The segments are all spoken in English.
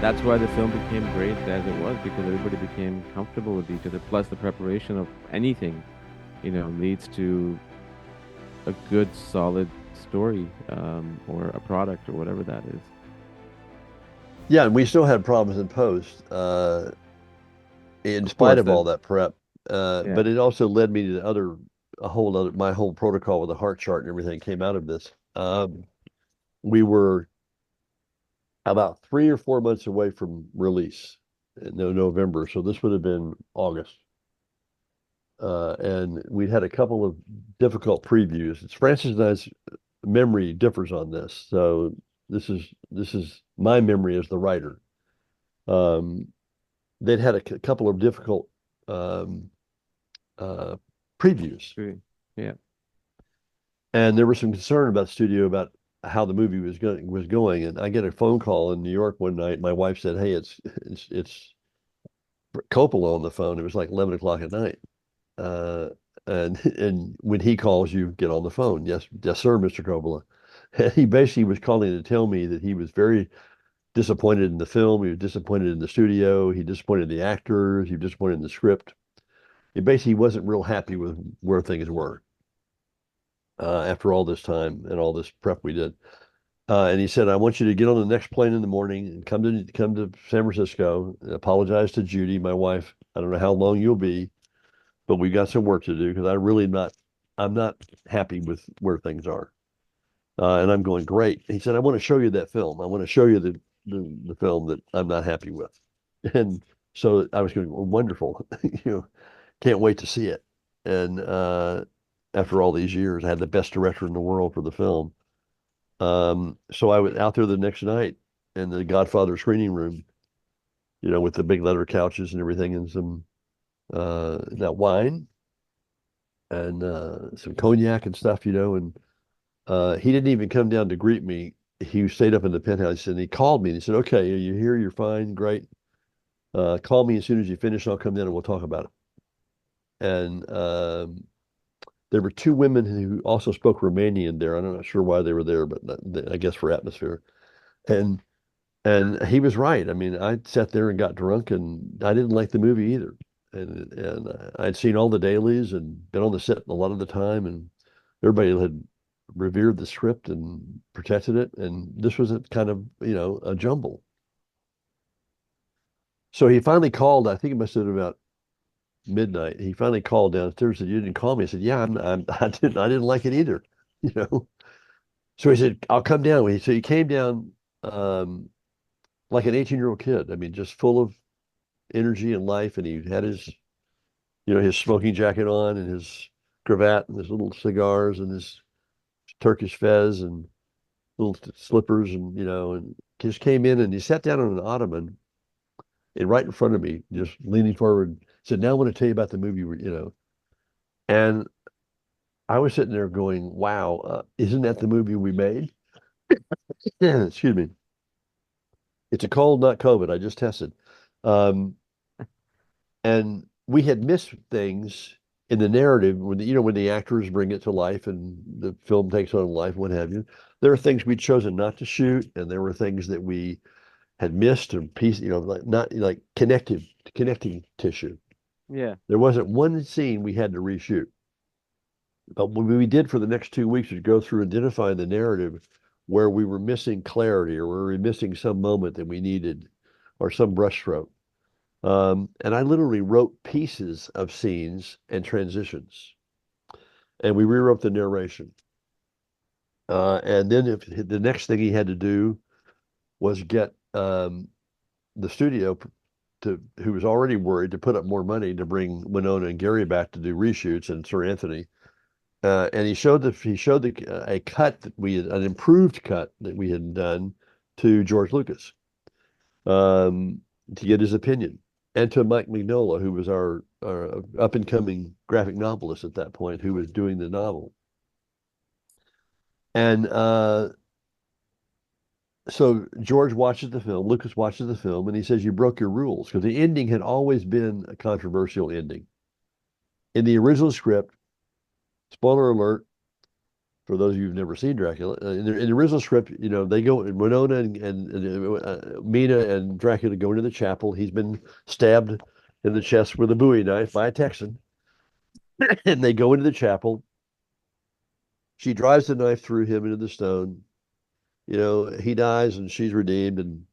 that's why the film became great as it was, because everybody became comfortable with each other. Plus, the preparation of anything, leads to a good, solid story, or a product or whatever that is. Yeah, and we still had problems in post, in Of spite course, of all that that prep. yeah, But it also led me to my whole protocol with the heart chart and everything came out of this. We were about 3 or 4 months away from release in November, so this would have been August. And we'd had a couple of difficult previews. It's Francis and I's memory differs on this, so this is my memory as the writer. Um, they'd had a couple of difficult um, uh, previews, true. Yeah. and there was some concern about the studio about how the movie was going. And I get a phone call in New York one night. My wife said, "Hey, it's Coppola on the phone." It was like 11 o'clock at night. Uh, and when he calls, you get on the phone. Yes, yes, sir, Mr. Coppola. And he basically was calling to tell me that he was very disappointed in the film. He was disappointed in the studio. He disappointed in the actors. He was disappointed in the script. He basically wasn't real happy with where things were after all this time and all this prep we did. And he said, "I want you to get on the next plane in the morning and come to San Francisco. And apologize to Judy, my wife. I don't know how long you'll be, but we've got some work to do because I'm not happy with where things are." And I'm going, "Great." He said, "I want to show you that film. I want to show you the film that I'm not happy with." And so I was going, well, wonderful. Can't wait to see it. And after all these years, I had the best director in the world for the film. So I was out there the next night in the Godfather screening room, with the big leather couches and everything, and some that wine and some cognac and stuff, and he didn't even come down to greet me. He stayed up in the penthouse and he called me and he said, "Okay, are you here? You're fine, great. Call me as soon as you finish. I'll come down and we'll talk about it." And there were two women who also spoke Romanian there. I'm not sure why they were there, but I guess for atmosphere. And and he was right. I mean, I sat there and got drunk, and I didn't like the movie either. And I'd seen all the dailies and been on the set a lot of the time, and everybody had revered the script and protected it. And this was a kind of, a jumble. So he finally called. I think it must have been about midnight. He finally called downstairs and said, "You didn't call me." I said, "Yeah, I didn't like it either." You know. So he said, "I'll come down." So he came down um, like an 18-year-old kid. I mean, just full of energy and life. And he had his smoking jacket on and his cravat and his little cigars and his Turkish fez and little slippers and just came in and he sat down on an ottoman and right in front of me, just leaning forward, said, "Now I want to tell you about the movie." And I was sitting there going, "Wow, isn't that the movie we made?" Yeah, excuse me. It's a cold, not COVID. I just tested. Um, and we had missed things in the narrative when the actors bring it to life and the film takes on life, what have you. There are things we'd chosen not to shoot, and there were things that we had missed and like not like connecting tissue. Yeah. There wasn't one scene we had to reshoot. But what we did for the next 2 weeks was go through identifying the narrative where we were missing clarity or where we were missing some moment that we needed or some brushstroke. And I literally wrote pieces of scenes and transitions, and we rewrote the narration. And then if the next thing he had to do was get the studio who was already worried, to put up more money to bring Winona and Gary back to do reshoots and Sir Anthony. And a cut an improved cut that we had done to George Lucas, to get his opinion, and to Mike Mignola, who was our up and coming graphic novelist at that point, who was doing the novel. And so George watches the film, Lucas watches the film, and he says, "You broke your rules," because the ending had always been a controversial ending. In the original script, spoiler alert, for those of you who've never seen Dracula, in the original script, they go, Winona and Mina and Dracula go into the chapel. He's been stabbed in the chest with a Bowie knife by a Texan, and they go into the chapel. She drives the knife through him into the stone. He dies and she's redeemed.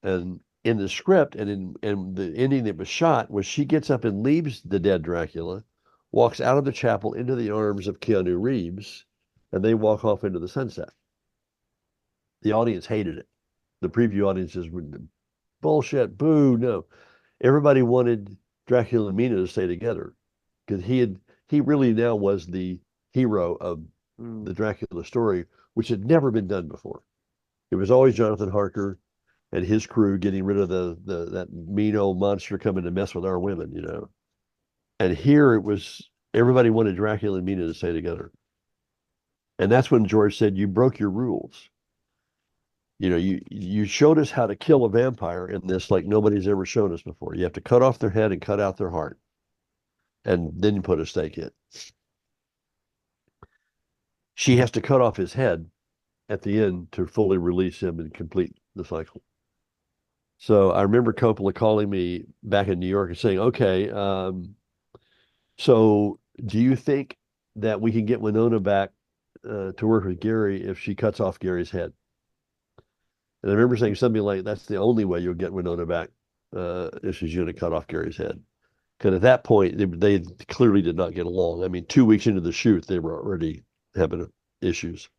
And in the script and the ending that was shot was she gets up and leaves the dead Dracula, walks out of the chapel into the arms of Keanu Reeves, and they walk off into the sunset. The audience hated it. The preview audiences were bullshit, boo, no. Everybody wanted Dracula and Mina to stay together because he really now was the hero of Mm. the Dracula story, which had never been done before. It was always Jonathan Harker and his crew getting rid of that mean old monster coming to mess with our women. And here it was everybody wanted Dracula and Mina to stay together. And that's when George said, "You broke your rules. You showed us how to kill a vampire in this like nobody's ever shown us before. You have to cut off their head and cut out their heart, and then you put a stake in. She has to cut off his head at the end to fully release him and complete the cycle." So I remember Coppola calling me back in New York and saying, "Okay, so do you think that we can get Winona back to work with Gary if she cuts off Gary's head?" And I remember saying something like, "That's the only way you'll get Winona back if she's going to cut off Gary's head." Because at that point, they clearly did not get along. I mean, 2 weeks into the shoot, they were already having issues.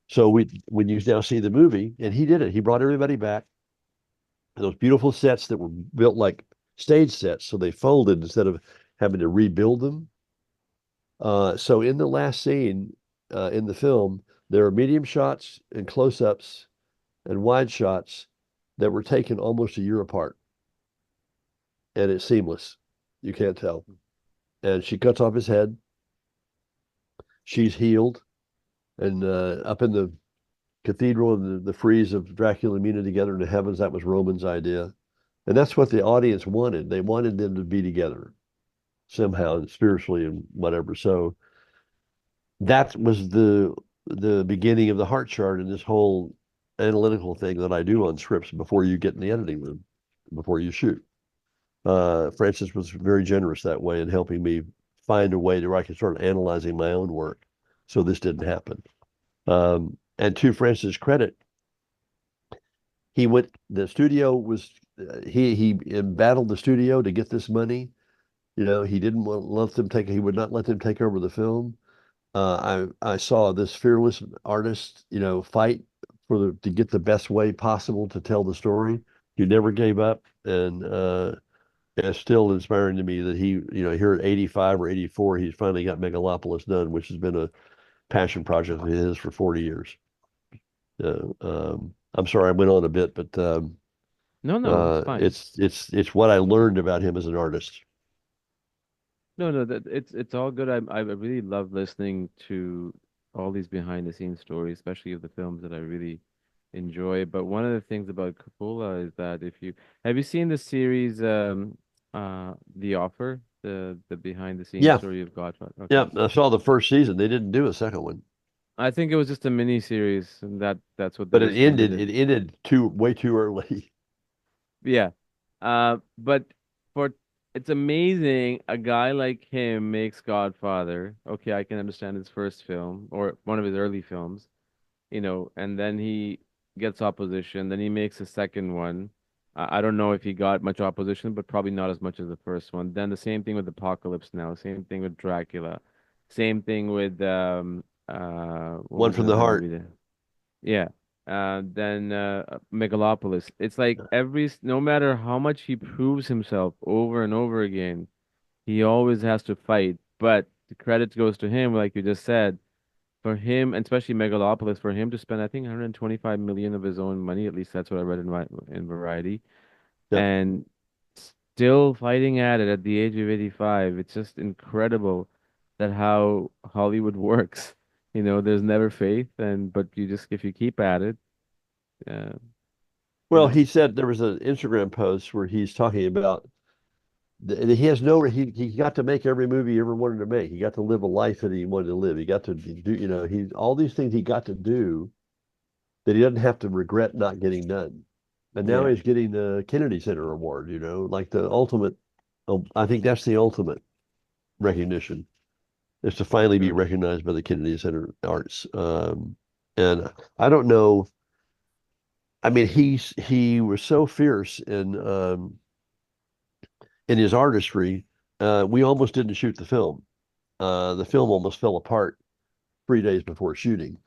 So when you now see the movie, and he did it, he brought everybody back. Those beautiful sets that were built like stage sets, so they folded instead of having to rebuild them. So in the last scene in the film, there are medium shots and close-ups and wide shots that were taken almost a year apart, and it's seamless. You can't tell. And she cuts off his head. She's healed, and up in the cathedral and the frieze of Dracula and Mina together in the heavens, that was Roman's idea. And that's what the audience wanted. They wanted them to be together somehow and spiritually and whatever. So that was the beginning of the heart chart and this whole analytical thing that I do on scripts before you get in the editing room, before you shoot. Francis was very generous that way in helping me find a way where I could start analyzing my own work. So this didn't happen. And to Francis' credit, the studio was, he embattled the studio to get this money. He didn't he would not let them take over the film. I saw this fearless artist, fight to get the best way possible to tell the story. He never gave up, and it's still inspiring to me that here at 85 or 84, he's finally got Megalopolis done, which has been a passion project of his for 40 years. I'm sorry I went on a bit, but No, no, it's fine. it's what I learned about him as an artist. No, no, it's all good. I really love listening to all these behind the scenes stories, especially of the films that I really enjoy. But one of the things about Coppola is that if you have you seen the series The Offer, the behind the scenes Yeah, story of Godfather? Okay. yeah. I saw the first season. They didn't do a second one, I think it was just a mini series and that's what they but it just ended ended. it. It ended way too early. Yeah. But for it's amazing a guy like him makes Godfather. Okay, I can understand his first film or one of his early films, and then he gets opposition, then he makes a second one. I don't know if he got much opposition, but probably not as much as the first one. Then the same thing with Apocalypse Now, same thing with Dracula, same thing with what One was from the the other heart. movie there? Yeah. Then Megalopolis. It's like no matter how much he proves himself over and over again, he always has to fight. But the credit goes to him, like you just said, for him, and especially Megalopolis, for him to spend, I think, 125 million of his own money. At least that's what I read in Variety, Yeah. and still fighting at it at the age of 85. It's just incredible that how Hollywood works. There's never faith, but you just if you keep at it. Uh, you Well, know? he said there was an Instagram post where he's talking about he has no he got to make every movie he ever wanted to make. He got to live a life that he wanted to live. He got to do, he all these things he got to do that he doesn't have to regret not getting done. And now Yeah, he's getting the Kennedy Center Award, like the ultimate. Oh, I think that's the ultimate recognition, is to for finally be sure. recognized by the Kennedy Center Arts. And I don't know. I mean, he was so fierce in his artistry. We almost didn't shoot the film. The film almost fell apart 3 days before shooting.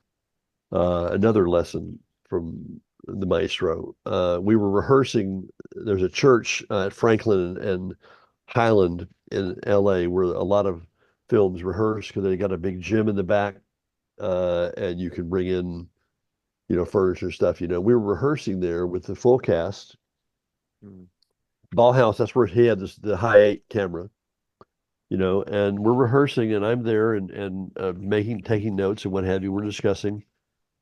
Another lesson from the maestro. We were rehearsing. There's a church at Franklin and Highland in LA where a lot of films rehearse because they got a big gym in the back, and you can bring in, furniture stuff. We were rehearsing there with the full cast. Mm. Ballhouse, that's where he had the high eight camera, and we're rehearsing, and I'm there and taking notes and what have you. We're discussing,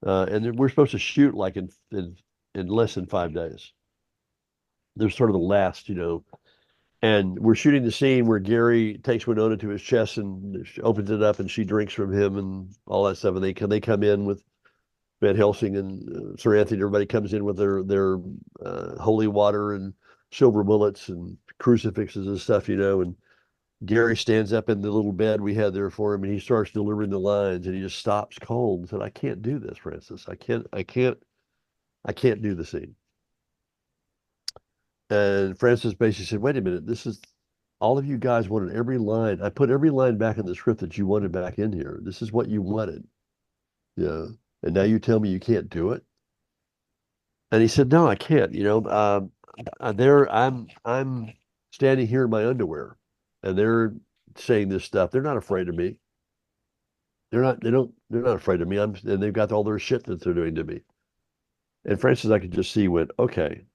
and then we're supposed to shoot like in less than 5 days. There's sort of the last, and we're shooting the scene where Gary takes Winona to his chest and opens it up, and she drinks from him and all that stuff. And they come in with Van Helsing and Sir Anthony. Everybody comes in with their holy water and silver bullets and crucifixes and stuff, and Gary stands up in the little bed we had there for him, and he starts delivering the lines, and he just stops cold and said, "I can't do this, Francis. I can't do the scene." And Francis basically said, "Wait a minute, this is all of you guys wanted every line. I put every line back in the script that you wanted back in here. This is what you wanted, yeah. And now you tell me you can't do it." And he said, "No, I can't. I'm standing here in my underwear, and they're saying this stuff. They're not afraid of me. They're not afraid of me. And they've got all their shit that they're doing to me." And Francis, I could just see, went, "Okay."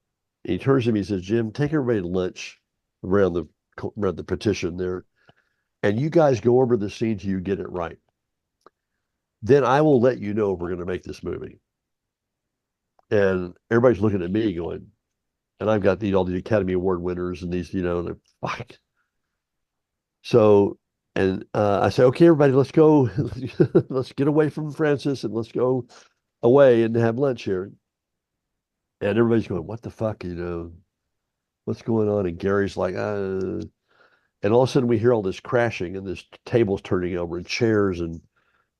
And he turns to me, he says, "Jim, take everybody to lunch around the around the petition there, and you guys go over the scene till you get it right. Then I will let you know if we're going to make this movie." And everybody's looking at me going, and I've got all these Academy Award winners and these, and they're, fuck. So, and I say, "Okay, everybody, let's go. Let's get away from Francis and let's go away and have lunch here." And everybody's going, "What the fuck, what's going on?" And Gary's like, and all of a sudden we hear all this crashing and this tables turning over and chairs and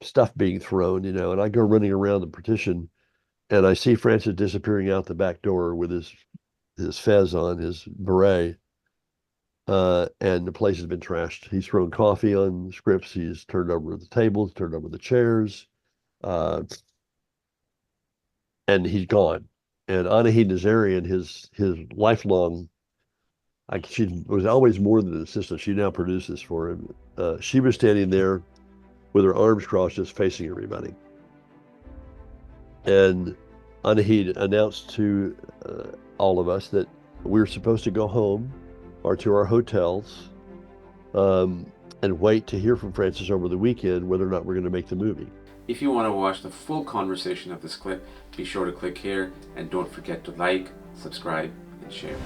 stuff being thrown, and I go running around the partition and I see Francis disappearing out the back door with his fez on, his beret, and the place has been trashed. He's thrown coffee on scripts. He's turned over the tables, turned over the chairs, uh, and he's gone. And Anahid Nazarian, his lifelong, she was always more than an assistant. She now produces for him. She was standing there with her arms crossed, just facing everybody. And Anahid announced to all of us that we were supposed to go home or to our hotels, and wait to hear from Francis over the weekend whether or not we're going to make the movie. If you want to watch the full conversation of this clip, be sure to click here and don't forget to like, subscribe, and share.